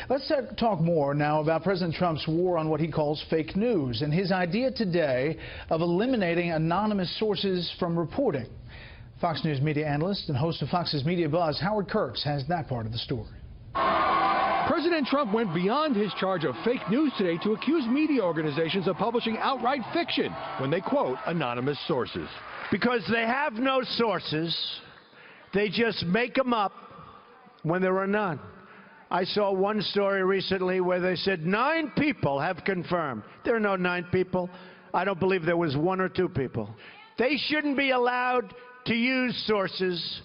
Let's talk more now about President Trump's war on what he calls fake news and his idea today of eliminating anonymous sources from reporting. Fox News media analyst and host of Fox's Media Buzz, Howard Kurtz, has that part of the story. President Trump went beyond his charge of fake news today to accuse media organizations of publishing outright fiction when they quote anonymous sources. Because they have no sources, they just make them up when there are none. I saw one story recently where they said 9 people have confirmed. There are no 9 people. I don't believe there was 1 or 2 people. They shouldn't be allowed to use sources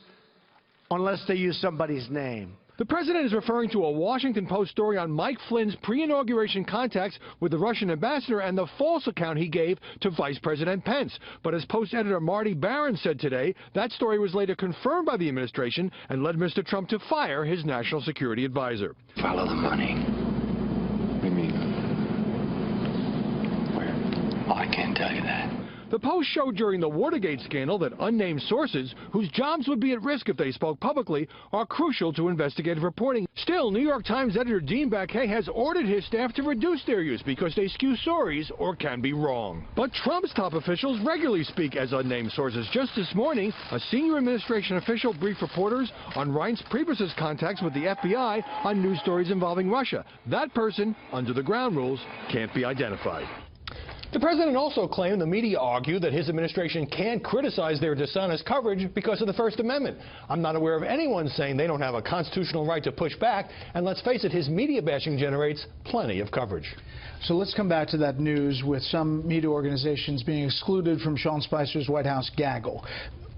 unless they use somebody's name. The president is referring to a Washington Post story on Mike Flynn's pre-inauguration contacts with the Russian ambassador and the false account he gave to Vice President Pence. But as Post editor Marty Baron said today, that story was later confirmed by the administration and led Mr. Trump to fire his national security advisor. Follow the money. What do you mean? Where? Oh, I can't tell you that. The Post showed during the Watergate scandal that unnamed sources, whose jobs would be at risk if they spoke publicly, are crucial to investigative reporting. Still, New York Times editor Dean Baquet has ordered his staff to reduce their use because they skew stories or can be wrong. But Trump's top officials regularly speak as unnamed sources. Just this morning, a senior administration official briefed reporters on Reince Priebus's contacts with the FBI on news stories involving Russia. That person, under the ground rules, can't be identified. The president also claimed the media argue that his administration can't criticize their dishonest coverage because of the First Amendment. I'm not aware of anyone saying they don't have a constitutional right to push back, and let's face it, his media bashing generates plenty of coverage. So let's come back to that news with some media organizations being excluded from Sean Spicer's White House gaggle.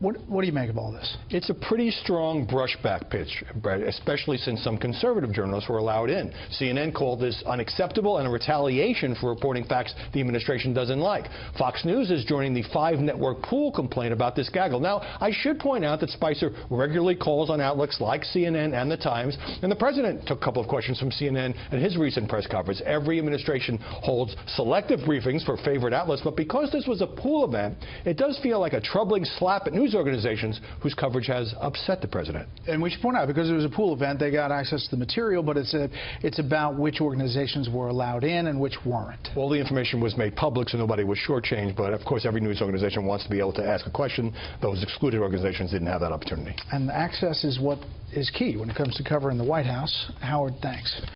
What do you make of all this? It's a pretty strong brushback pitch, Brett, especially since some conservative journalists were allowed in. CNN called this unacceptable and a retaliation for reporting facts the administration doesn't like. Fox News is joining the 5-network pool complaint about this gaggle. Now, I should point out that Spicer regularly calls on outlets like CNN and The Times, and the president took a couple of questions from CNN at his recent press conference. Every administration holds selective briefings for favorite outlets, but because this was a pool event, it does feel like a troubling slap at news organizations whose coverage has upset the president. And we should point out, because it was a pool event, they got access to the material, but it's about which organizations were allowed in and which weren't. All the information was made public, so nobody was shortchanged, but of course every news organization wants to be able to ask a question. Those excluded organizations didn't have that opportunity. And access is what is key when it comes to covering the White House. Howard, thanks.